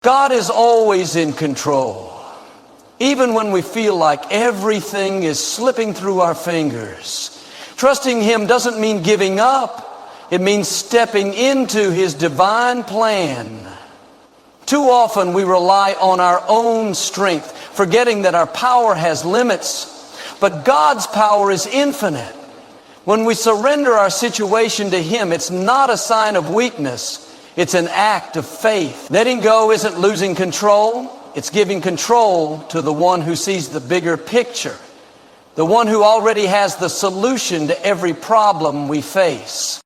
God is always in control. Even when we feel like everything is slipping through our fingers. Trusting Him doesn't mean giving up. It means stepping into His divine plan. Too often we rely on our own strength, forgetting that our power has limits. But God's power is infinite. When we surrender our situation to Him, it's not a sign of weakness. It's an act of faith. Letting go isn't losing control. It's giving control to the one who sees the bigger picture. The one who already has the solution to every problem we face.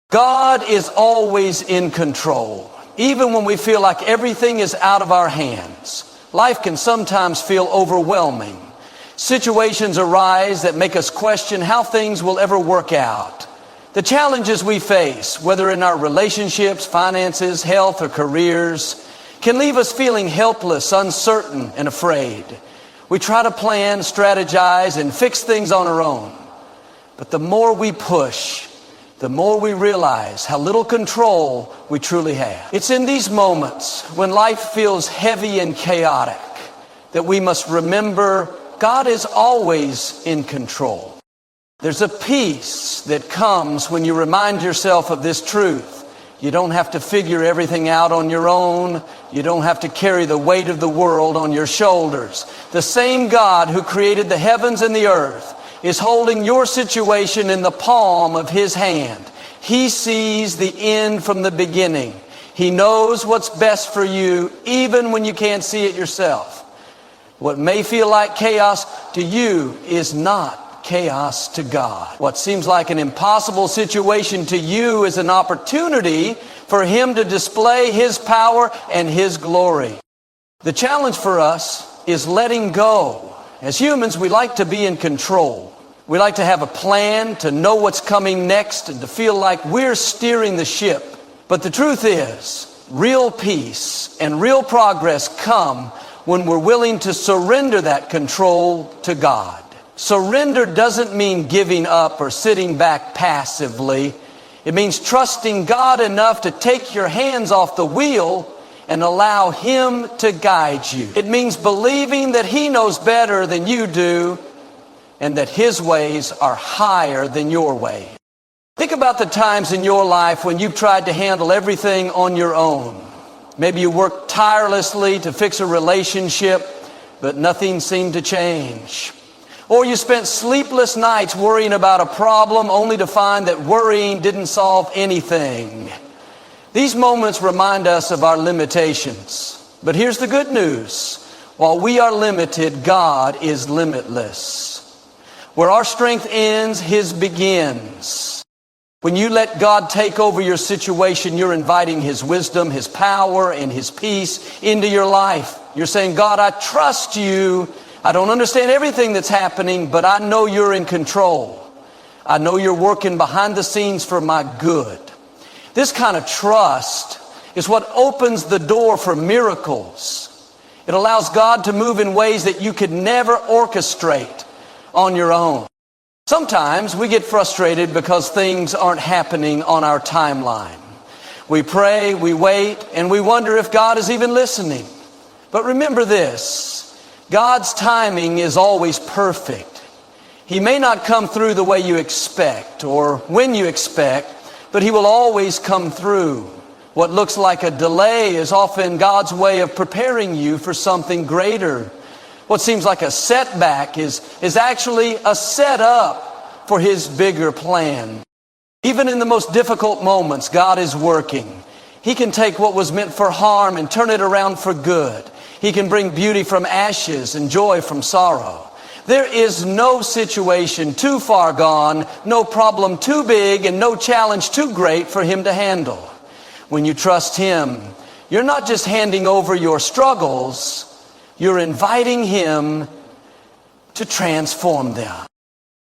God is always in control. Even when we feel like everything is out of our hands. Life can sometimes feel overwhelming. Situations arise that make us question how things will ever work out. The challenges we face, whether in our relationships, finances, health, or careers, can leave us feeling helpless, uncertain, and afraid. We try to plan, strategize, and fix things on our own. But the more we push, the more we realize how little control we truly have. It's in these moments when life feels heavy and chaotic that we must remember God is always in control. There's a peace that comes when you remind yourself of this truth. You don't have to figure everything out on your own. You don't have to carry the weight of the world on your shoulders. The same God who created the heavens and the earth is holding your situation in the palm of His hand. He sees the end from the beginning. He knows what's best for you, even when you can't see it yourself. What may feel like chaos to you is not chaos to God. What seems like an impossible situation to you is an opportunity for Him to display His power and His glory. The challenge for us is letting go. As humans, we like to be in control. We like to have a plan, to know what's coming next, and to feel like we're steering the ship. But the truth is, real peace and real progress come when we're willing to surrender that control to God. Surrender doesn't mean giving up or sitting back passively. It means trusting God enough to take your hands off the wheel and allow Him to guide you. It means believing that He knows better than you do and that His ways are higher than your way. Think about the times in your life when you've tried to handle everything on your own. Maybe you worked tirelessly to fix a relationship, but nothing seemed to change. Or you spent sleepless nights worrying about a problem only to find that worrying didn't solve anything. These moments remind us of our limitations. But here's the good news. While we are limited, God is limitless. Where our strength ends, His begins. When you let God take over your situation, you're inviting His wisdom, His power, and His peace into your life. You're saying, God, I trust You. I don't understand everything that's happening, but I know You're in control. I know You're working behind the scenes for my good. This kind of trust is what opens the door for miracles. It allows God to move in ways that you could never orchestrate on your own. Sometimes we get frustrated because things aren't happening on our timeline. We pray, we wait, and we wonder if God is even listening. But remember this. God's timing is always perfect. He may not come through the way you expect or when you expect, but He will always come through. What looks like a delay is often God's way of preparing you for something greater. What seems like a setback is actually a setup for His bigger plan. Even in the most difficult moments, God is working. He can take what was meant for harm and turn it around for good. He can bring beauty from ashes and joy from sorrow. There is no situation too far gone, no problem too big, and no challenge too great for Him to handle. When you trust Him, you're not just handing over your struggles, you're inviting Him to transform them.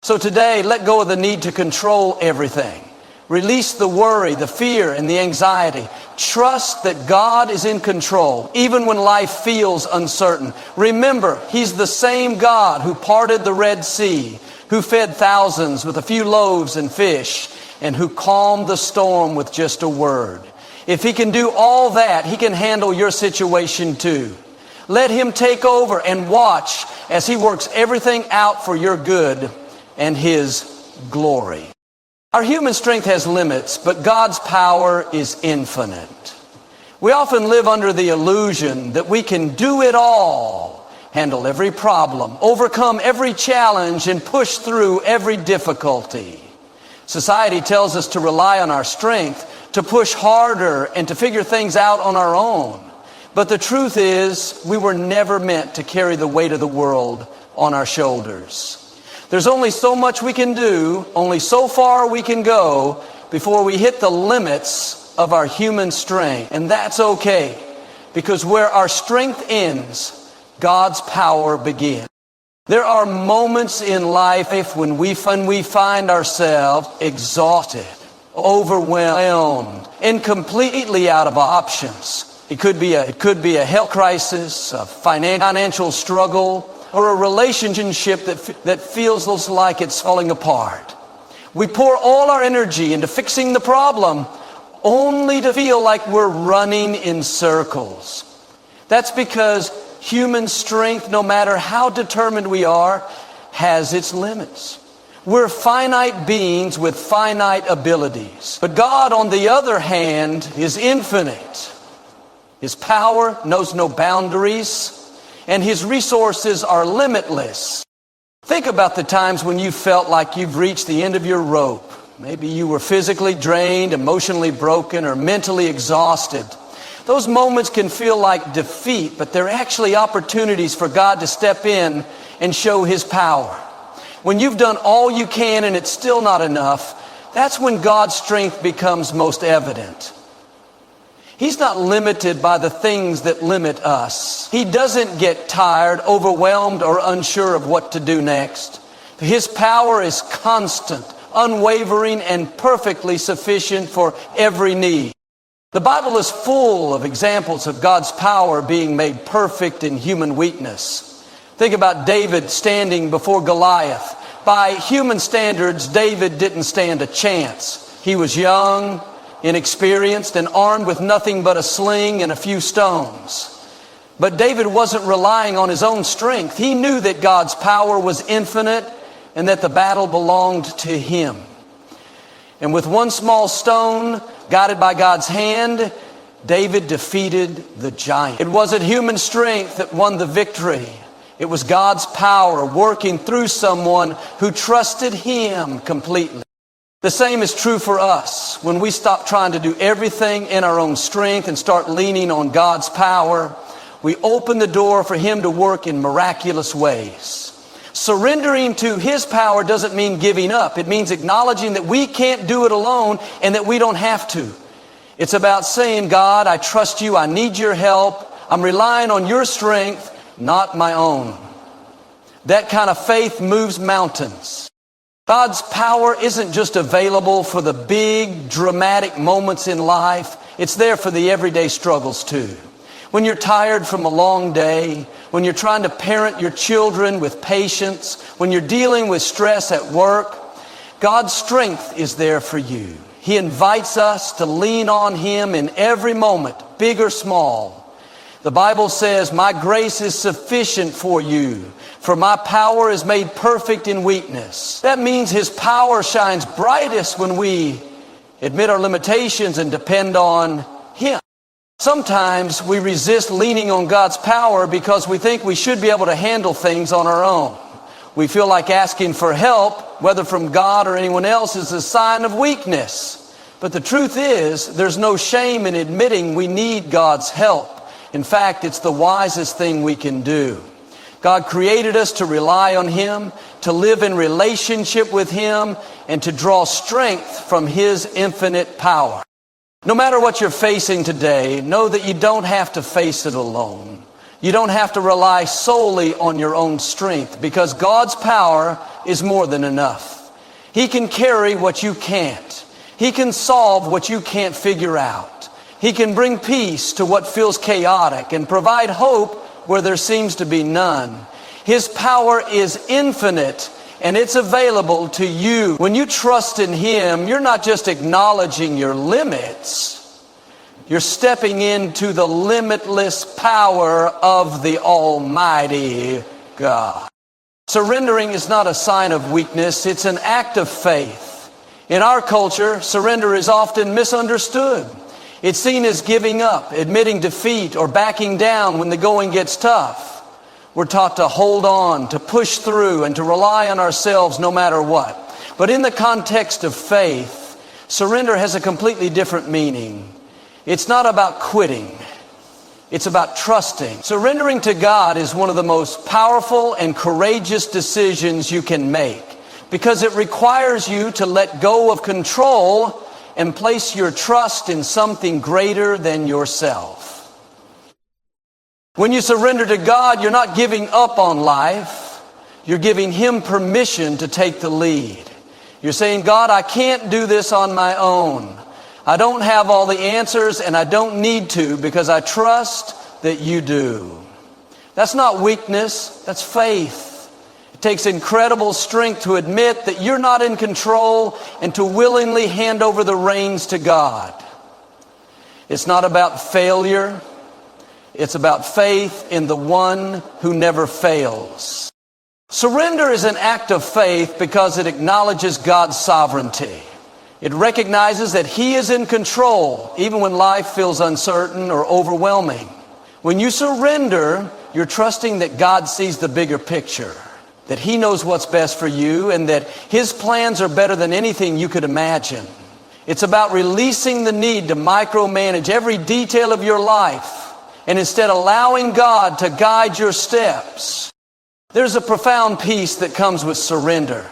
So today, let go of the need to control everything. Release the worry, the fear, and the anxiety. Trust that God is in control, even when life feels uncertain. Remember, He's the same God who parted the Red Sea, who fed thousands with a few loaves and fish, and who calmed the storm with just a word. If He can do all that, He can handle your situation too. Let Him take over and watch as He works everything out for your good and His glory. Our human strength has limits, but God's power is infinite. We often live under the illusion that we can do it all, handle every problem, overcome every challenge, and push through every difficulty. Society tells us to rely on our strength, to push harder, and to figure things out on our own. But the truth is, we were never meant to carry the weight of the world on our shoulders. There's only so much we can do, only so far we can go before we hit the limits of our human strength. And that's okay, because where our strength ends, God's power begins. There are moments in life when we find ourselves exhausted, overwhelmed, and completely out of options. It could be a health crisis, a financial struggle, or a relationship that feels like it's falling apart. We pour all our energy into fixing the problem, only to feel like we're running in circles. That's because human strength, no matter how determined we are, has its limits. We're finite beings with finite abilities. But God, on the other hand, is infinite. His power knows no boundaries, and His resources are limitless. Think about the times when you felt like you've reached the end of your rope. Maybe you were physically drained, emotionally broken, or mentally exhausted. Those moments can feel like defeat, but they're actually opportunities for God to step in and show His power. When you've done all you can and it's still not enough, that's when God's strength becomes most evident. He's not limited by the things that limit us. He doesn't get tired, overwhelmed, or unsure of what to do next. His power is constant, unwavering, and perfectly sufficient for every need. The Bible is full of examples of God's power being made perfect in human weakness. Think about David standing before Goliath. By human standards, David didn't stand a chance. He was young, inexperienced, and armed with nothing but a sling and a few stones. But David wasn't relying on his own strength. He knew that God's power was infinite and that the battle belonged to Him. And with one small stone, guided by God's hand, David defeated the giant. It wasn't human strength that won the victory. It was God's power working through someone who trusted Him completely. The same is true for us. When we stop trying to do everything in our own strength and start leaning on God's power, we open the door for Him to work in miraculous ways. Surrendering to His power doesn't mean giving up. It means acknowledging that we can't do it alone and that we don't have to. It's about saying, God, I trust You. I need Your help. I'm relying on Your strength, not my own. That kind of faith moves mountains. God's power isn't just available for the big, dramatic moments in life. It's there for the everyday struggles too. When you're tired from a long day, when you're trying to parent your children with patience, when you're dealing with stress at work, God's strength is there for you. He invites us to lean on Him in every moment, big or small. The Bible says, my grace is sufficient for you, for my power is made perfect in weakness. That means His power shines brightest when we admit our limitations and depend on Him. Sometimes we resist leaning on God's power because we think we should be able to handle things on our own. We feel like asking for help, whether from God or anyone else, is a sign of weakness. But the truth is, there's no shame in admitting we need God's help. In fact, it's the wisest thing we can do. God created us to rely on Him, to live in relationship with Him, and to draw strength from His infinite power. No matter what you're facing today, know that you don't have to face it alone. You don't have to rely solely on your own strength, because God's power is more than enough. He can carry what you can't. He can solve what you can't figure out. He can bring peace to what feels chaotic and provide hope where there seems to be none. His power is infinite, and it's available to you. When you trust in Him, you're not just acknowledging your limits. You're stepping into the limitless power of the Almighty God. Surrendering is not a sign of weakness, it's an act of faith. In our culture, surrender is often misunderstood. It's seen as giving up, admitting defeat, or backing down when the going gets tough. We're taught to hold on, to push through, and to rely on ourselves no matter what. But in the context of faith, surrender has a completely different meaning. It's not about quitting. It's about trusting. Surrendering to God is one of the most powerful and courageous decisions you can make because it requires you to let go of control and place your trust in something greater than yourself. When you surrender to God, you're not giving up on life. You're giving Him permission to take the lead. You're saying, God, I can't do this on my own. I don't have all the answers and I don't need to because I trust that you do. That's not weakness, that's faith. It takes incredible strength to admit that you're not in control and to willingly hand over the reins to God. It's not about failure. It's about faith in the one who never fails. Surrender is an act of faith because it acknowledges God's sovereignty. It recognizes that He is in control, even when life feels uncertain or overwhelming. When you surrender, you're trusting that God sees the bigger picture, that He knows what's best for you, and that His plans are better than anything you could imagine. It's about releasing the need to micromanage every detail of your life, and instead allowing God to guide your steps. There's a profound peace that comes with surrender.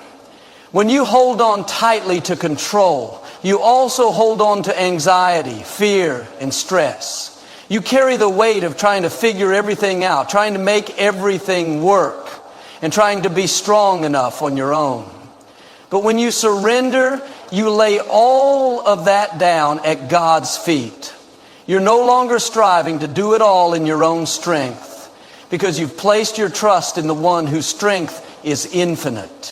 When you hold on tightly to control, you also hold on to anxiety, fear, and stress. You carry the weight of trying to figure everything out, trying to make everything work, and trying to be strong enough on your own. But when you surrender, you lay all of that down at God's feet. You're no longer striving to do it all in your own strength, because you've placed your trust in the one whose strength is infinite.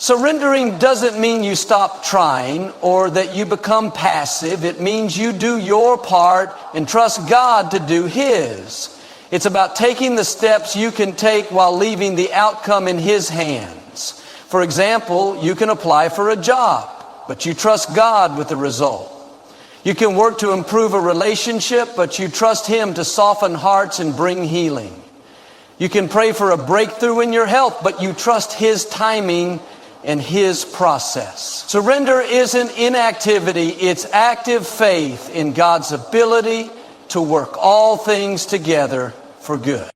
Surrendering doesn't mean you stop trying or that you become passive. It means you do your part and trust God to do His. It's about taking the steps you can take while leaving the outcome in His hands. For example, you can apply for a job, but you trust God with the result. You can work to improve a relationship, but you trust Him to soften hearts and bring healing. You can pray for a breakthrough in your health, but you trust His timing and His process. Surrender isn't inactivity, it's active faith in God's ability to work all things together for good.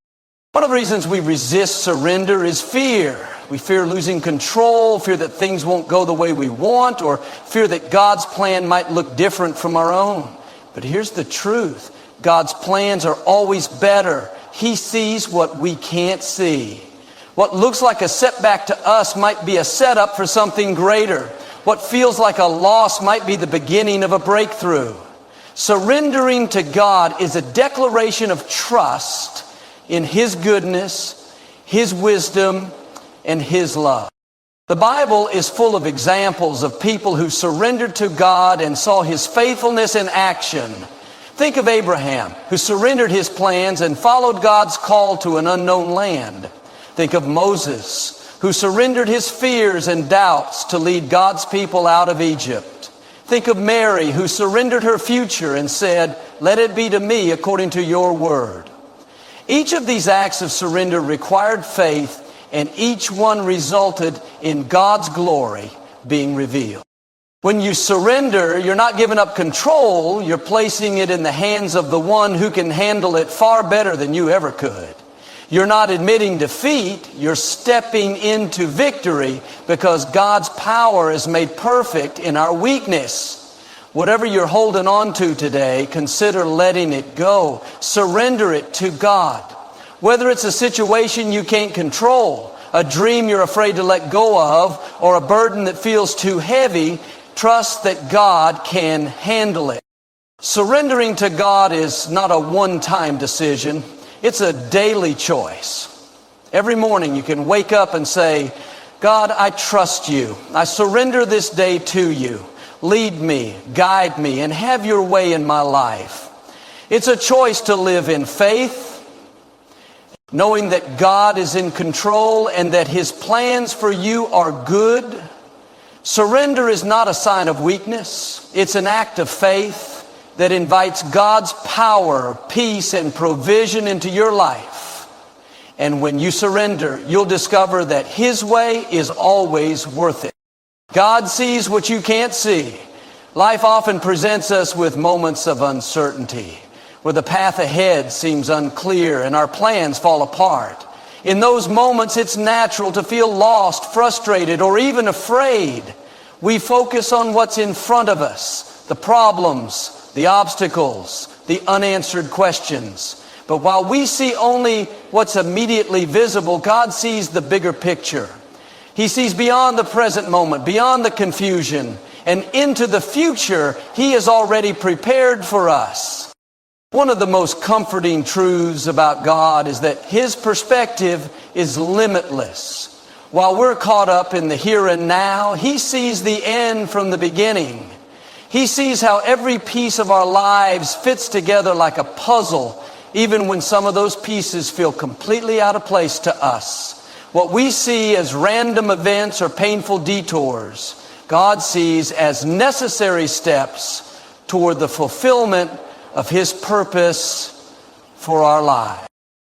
One of the reasons we resist surrender is fear. We fear losing control, fear that things won't go the way we want, or fear that God's plan might look different from our own. But here's the truth. God's plans are always better. He sees what we can't see. What looks like a setback to us might be a setup for something greater. What feels like a loss might be the beginning of a breakthrough. Surrendering to God is a declaration of trust in His goodness, His wisdom, and His love. The Bible is full of examples of people who surrendered to God and saw His faithfulness in action. Think of Abraham, who surrendered his plans and followed God's call to an unknown land. Think of Moses, who surrendered his fears and doubts to lead God's people out of Egypt. Think of Mary, who surrendered her future and said, "Let it be to me according to your word." Each of these acts of surrender required faith, and each one resulted in God's glory being revealed. When you surrender, you're not giving up control, you're placing it in the hands of the one who can handle it far better than you ever could. You're not admitting defeat, you're stepping into victory because God's power is made perfect in our weakness. Whatever you're holding on to today, consider letting it go. Surrender it to God. Whether it's a situation you can't control, a dream you're afraid to let go of, or a burden that feels too heavy, trust that God can handle it. Surrendering to God is not a one-time decision. It's a daily choice. Every morning you can wake up and say, "God, I trust you. I surrender this day to you. Lead me, guide me, and have your way in my life." It's a choice to live in faith, knowing that God is in control and that His plans for you are good. Surrender is not a sign of weakness. It's an act of faith that invites God's power, peace, and provision into your life. And when you surrender, you'll discover that His way is always worth it. God sees what you can't see. Life often presents us with moments of uncertainty, where the path ahead seems unclear and our plans fall apart. In those moments, it's natural to feel lost, frustrated, or even afraid. We focus on what's in front of us, the problems, the obstacles, the unanswered questions. But while we see only what's immediately visible, God sees the bigger picture. He sees beyond the present moment, beyond the confusion, and into the future He has already prepared for us. One of the most comforting truths about God is that His perspective is limitless. While we're caught up in the here and now, He sees the end from the beginning. He sees how every piece of our lives fits together like a puzzle, even when some of those pieces feel completely out of place to us. What we see as random events or painful detours, God sees as necessary steps toward the fulfillment of His purpose for our lives.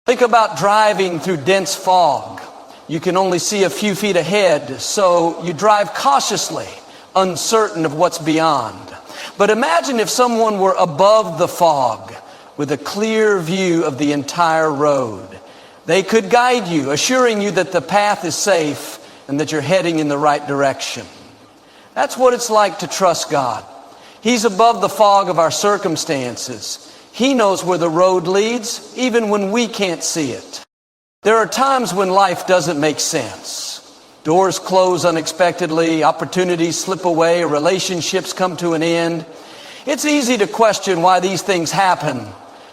Think about driving through dense fog. You can only see a few feet ahead, so you drive cautiously, uncertain of what's beyond. But imagine if someone were above the fog with a clear view of the entire road. They could guide you, assuring you that the path is safe and that you're heading in the right direction. That's what it's like to trust God. He's above the fog of our circumstances. He knows where the road leads, even when we can't see it. There are times when life doesn't make sense. Doors close unexpectedly, opportunities slip away, relationships come to an end. It's easy to question why these things happen,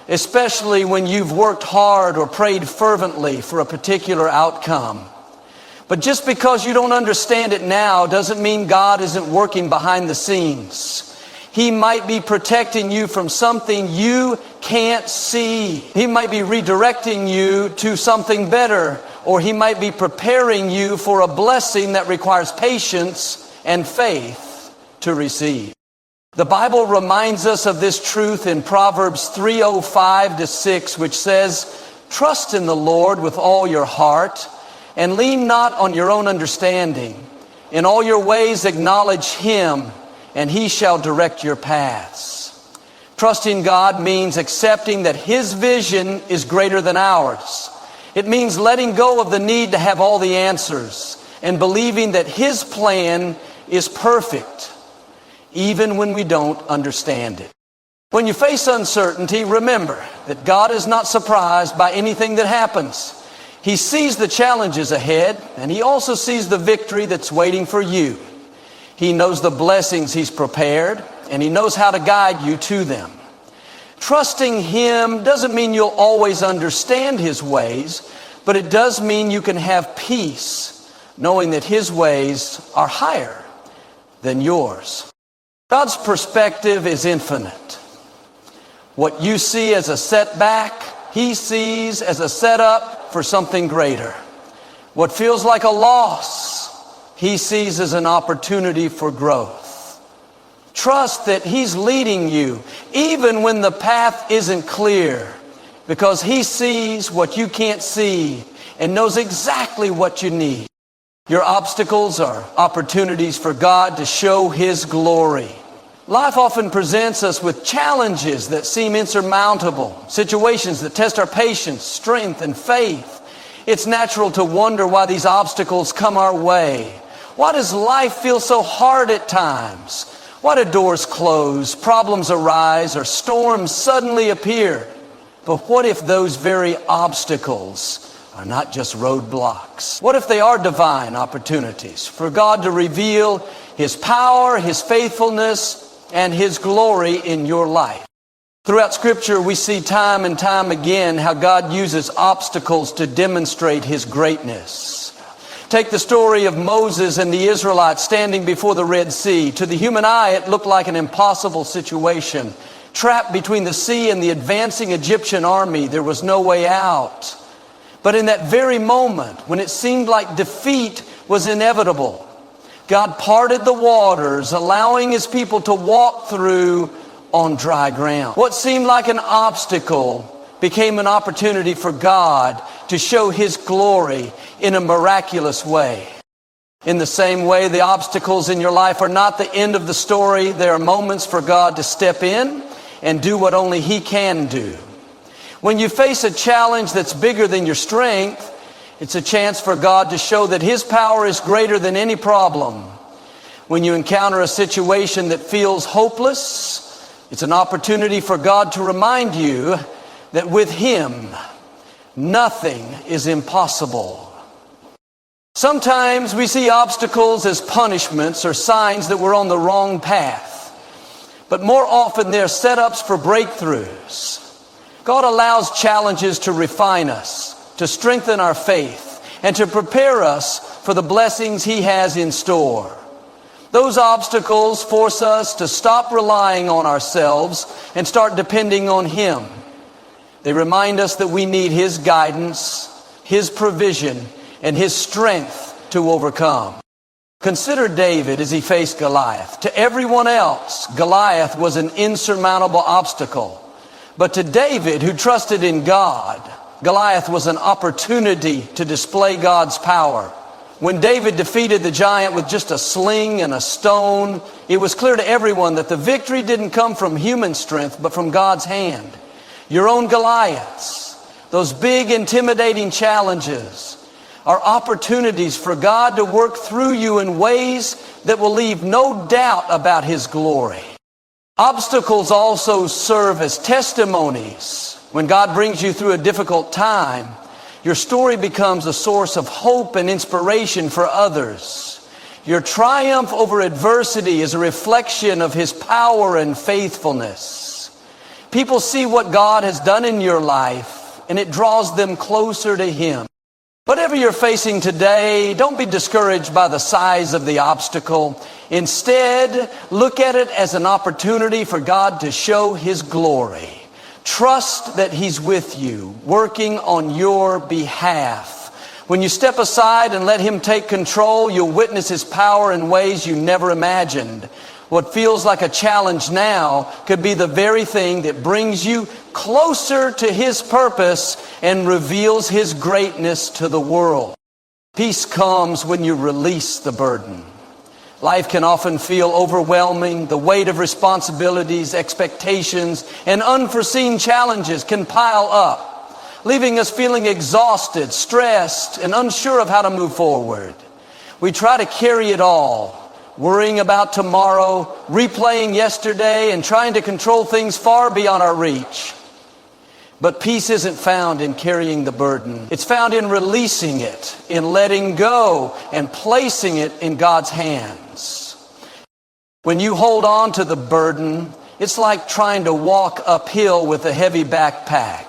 especially when you've worked hard or prayed fervently for a particular outcome. But just because you don't understand it now doesn't mean God isn't working behind the scenes. He might be protecting you from something you can't see. He might be redirecting you to something better, or He might be preparing you for a blessing that requires patience and faith to receive. The Bible reminds us of this truth in Proverbs 3:5-6, which says, "Trust in the Lord with all your heart, and lean not on your own understanding. In all your ways acknowledge Him, and He shall direct your paths." Trusting God means accepting that His vision is greater than ours. It means letting go of the need to have all the answers and believing that His plan is perfect, even when we don't understand it. When you face uncertainty, remember that God is not surprised by anything that happens. He sees the challenges ahead, and He also sees the victory that's waiting for you. He knows the blessings He's prepared, and He knows how to guide you to them. Trusting Him doesn't mean you'll always understand His ways, but it does mean you can have peace, knowing that His ways are higher than yours. God's perspective is infinite. What you see as a setback, He sees as a setup for something greater. What feels like a loss, He sees as an opportunity for growth. Trust that He's leading you, even when the path isn't clear, because He sees what you can't see and knows exactly what you need. Your obstacles are opportunities for God to show His glory. Life often presents us with challenges that seem insurmountable, situations that test our patience, strength, and faith. It's natural to wonder why these obstacles come our way. Why does life feel so hard at times? Why do doors close, problems arise, or storms suddenly appear? But what if those very obstacles are not just roadblocks? What if they are divine opportunities for God to reveal His power, His faithfulness, and His glory in your life? Throughout Scripture, we see time and time again how God uses obstacles to demonstrate His greatness. Take the story of Moses and the Israelites standing before the Red Sea. To the human eye, it looked like an impossible situation. Trapped between the sea and the advancing Egyptian army, there was no way out. But in that very moment, when it seemed like defeat was inevitable, God parted the waters, allowing his people to walk through on dry ground. What seemed like an obstacle became an opportunity for God to show his glory in a miraculous way. In the same way, the obstacles in your life are not the end of the story. There are moments for God to step in and do what only he can do. When you face a challenge that's bigger than your strength, it's a chance for God to show that his power is greater than any problem. When you encounter a situation that feels hopeless, it's an opportunity for God to remind you that with him, nothing is impossible. Sometimes we see obstacles as punishments or signs that we're on the wrong path. But more often they're setups for breakthroughs. God allows challenges to refine us, to strengthen our faith, and to prepare us for the blessings he has in store. Those obstacles force us to stop relying on ourselves and start depending on him. They remind us that we need his guidance, his provision, and his strength to overcome. Consider David as he faced Goliath. To everyone else, Goliath was an insurmountable obstacle. But to David, who trusted in God, Goliath was an opportunity to display God's power. When David defeated the giant with just a sling and a stone, it was clear to everyone that the victory didn't come from human strength, but from God's hand. Your own Goliaths, those big, intimidating challenges, are opportunities for God to work through you in ways that will leave no doubt about his glory. Obstacles also serve as testimonies. When God brings you through a difficult time, your story becomes a source of hope and inspiration for others. Your triumph over adversity is a reflection of his power and faithfulness. People see what God has done in your life, and it draws them closer to him. Whatever you're facing today, don't be discouraged by the size of the obstacle. Instead, look at it as an opportunity for God to show his glory. Trust that he's with you, working on your behalf. When you step aside and let him take control, you'll witness his power in ways you never imagined. What feels like a challenge now could be the very thing that brings you closer to his purpose and reveals his greatness to the world. Peace comes when you release the burden. Life can often feel overwhelming. The weight of responsibilities, expectations, and unforeseen challenges can pile up, leaving us feeling exhausted, stressed, and unsure of how to move forward. We try to carry it all, worrying about tomorrow, replaying yesterday, and trying to control things far beyond our reach. But peace isn't found in carrying the burden. It's found in releasing it, in letting go, and placing it in God's hands. When you hold on to the burden, it's like trying to walk uphill with a heavy backpack.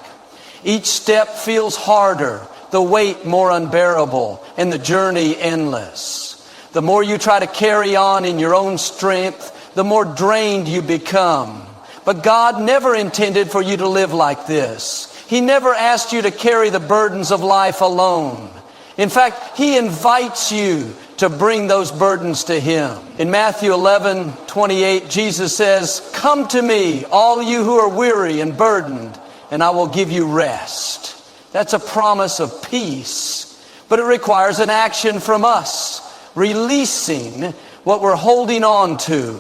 Each step feels harder, the weight more unbearable, and the journey endless. The more you try to carry on in your own strength, the more drained you become. But God never intended for you to live like this. He never asked you to carry the burdens of life alone. In fact, he invites you to bring those burdens to him. In Matthew 11:28, Jesus says, "Come to me, all you who are weary and burdened, and I will give you rest." That's a promise of peace, but it requires an action from us. Releasing what we're holding on to.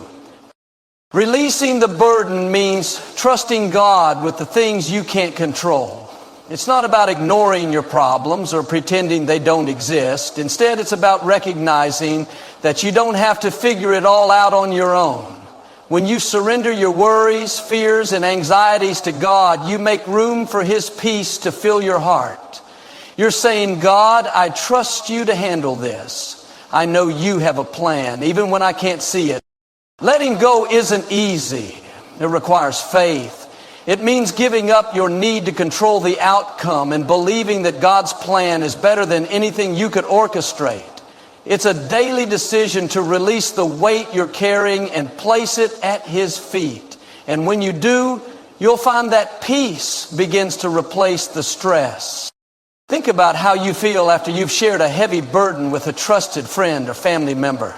Releasing the burden means trusting God with the things you can't control. It's not about ignoring your problems or pretending they don't exist. Instead, it's about recognizing that you don't have to figure it all out on your own. When you surrender your worries, fears, and anxieties to God, you make room for his peace to fill your heart. You're saying, "God, I trust you to handle this. I know you have a plan, even when I can't see it." Letting go isn't easy. It requires faith. It means giving up your need to control the outcome and believing that God's plan is better than anything you could orchestrate. It's a daily decision to release the weight you're carrying and place it at his feet. And when you do, you'll find that peace begins to replace the stress. Think about how you feel after you've shared a heavy burden with a trusted friend or family member.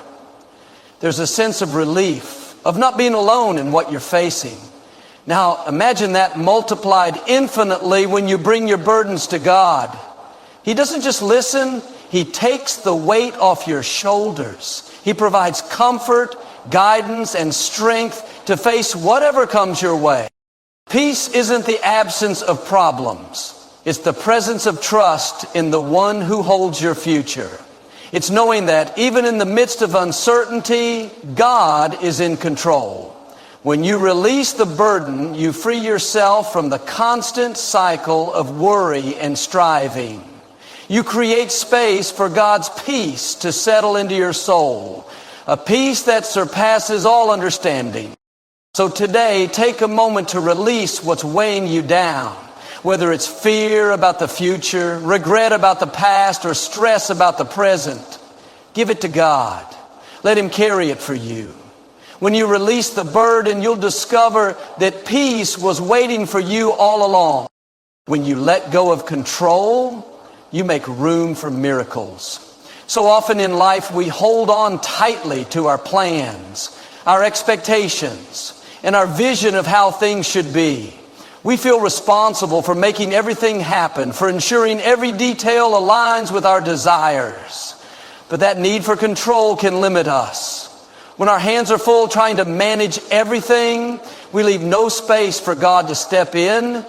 There's a sense of relief, of not being alone in what you're facing. Now, imagine that multiplied infinitely when you bring your burdens to God. He doesn't just listen, He takes the weight off your shoulders. He provides comfort, guidance, and strength to face whatever comes your way. Peace isn't the absence of problems. It's the presence of trust in the one who holds your future. It's knowing that even in the midst of uncertainty, God is in control. When you release the burden, you free yourself from the constant cycle of worry and striving. You create space for God's peace to settle into your soul, a peace that surpasses all understanding. So today, take a moment to release what's weighing you down, whether it's fear about the future, regret about the past, or stress about the present. Give it to God. Let Him carry it for you. When you release the burden, you'll discover that peace was waiting for you all along. When you let go of control, you make room for miracles. So often in life, we hold on tightly to our plans, our expectations, and our vision of how things should be. We feel responsible for making everything happen, for ensuring every detail aligns with our desires. But that need for control can limit us. When our hands are full trying to manage everything, we leave no space for God to step in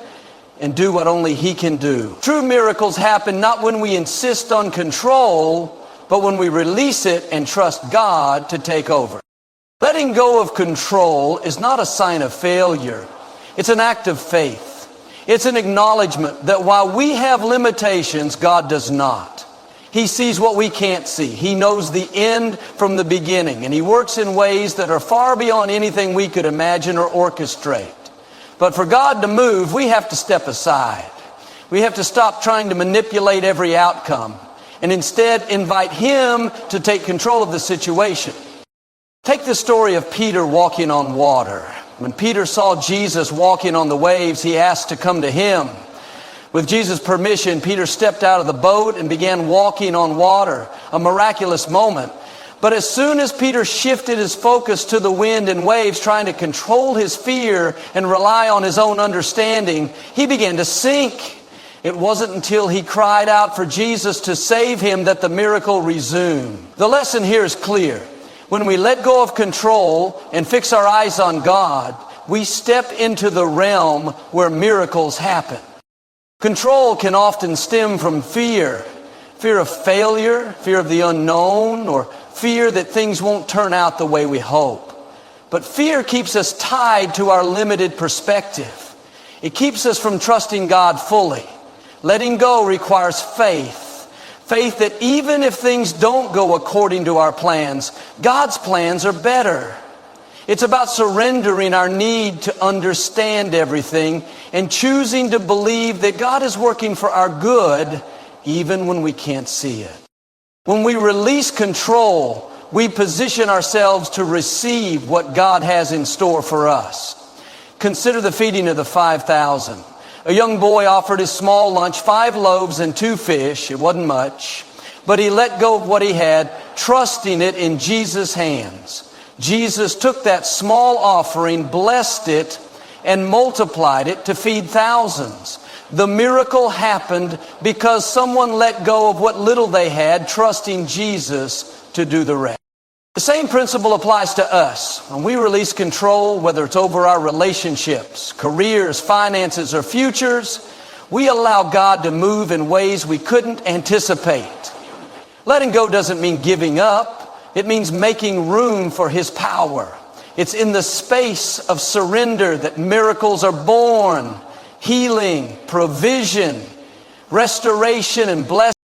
and do what only He can do. True miracles happen not when we insist on control, but when we release it and trust God to take over. Letting go of control is not a sign of failure. It's an act of faith. It's an acknowledgement that while we have limitations, God does not. He sees what we can't see. He knows the end from the beginning, and He works in ways that are far beyond anything we could imagine or orchestrate. But for God to move, we have to step aside. We have to stop trying to manipulate every outcome and instead invite Him to take control of the situation. Take the story of Peter walking on water. When Peter saw Jesus walking on the waves, he asked to come to him. With Jesus' permission, Peter stepped out of the boat and began walking on water, a miraculous moment. But as soon as Peter shifted his focus to the wind and waves, trying to control his fear and rely on his own understanding, he began to sink. It wasn't until he cried out for Jesus to save him that the miracle resumed. The lesson here is clear. When we let go of control and fix our eyes on God, we step into the realm where miracles happen. Control can often stem from fear. Fear of failure, fear of the unknown, or fear that things won't turn out the way we hope. But fear keeps us tied to our limited perspective. It keeps us from trusting God fully. Letting go requires faith. Faith that even if things don't go according to our plans, God's plans are better. It's about surrendering our need to understand everything and choosing to believe that God is working for our good even when we can't see it. When we release control, we position ourselves to receive what God has in store for us. Consider the feeding of the 5,000. A young boy offered his small lunch, 5 loaves and 2 fish. It wasn't much, but he let go of what he had, trusting it in Jesus' hands. Jesus took that small offering, blessed it, and multiplied it to feed thousands. The miracle happened because someone let go of what little they had, trusting Jesus to do the rest. The same principle applies to us. When we release control, whether it's over our relationships, careers, finances, or futures, we allow God to move in ways we couldn't anticipate. Letting go doesn't mean giving up. It means making room for His power. It's in the space of surrender that miracles are born. Healing, provision, restoration, and blessing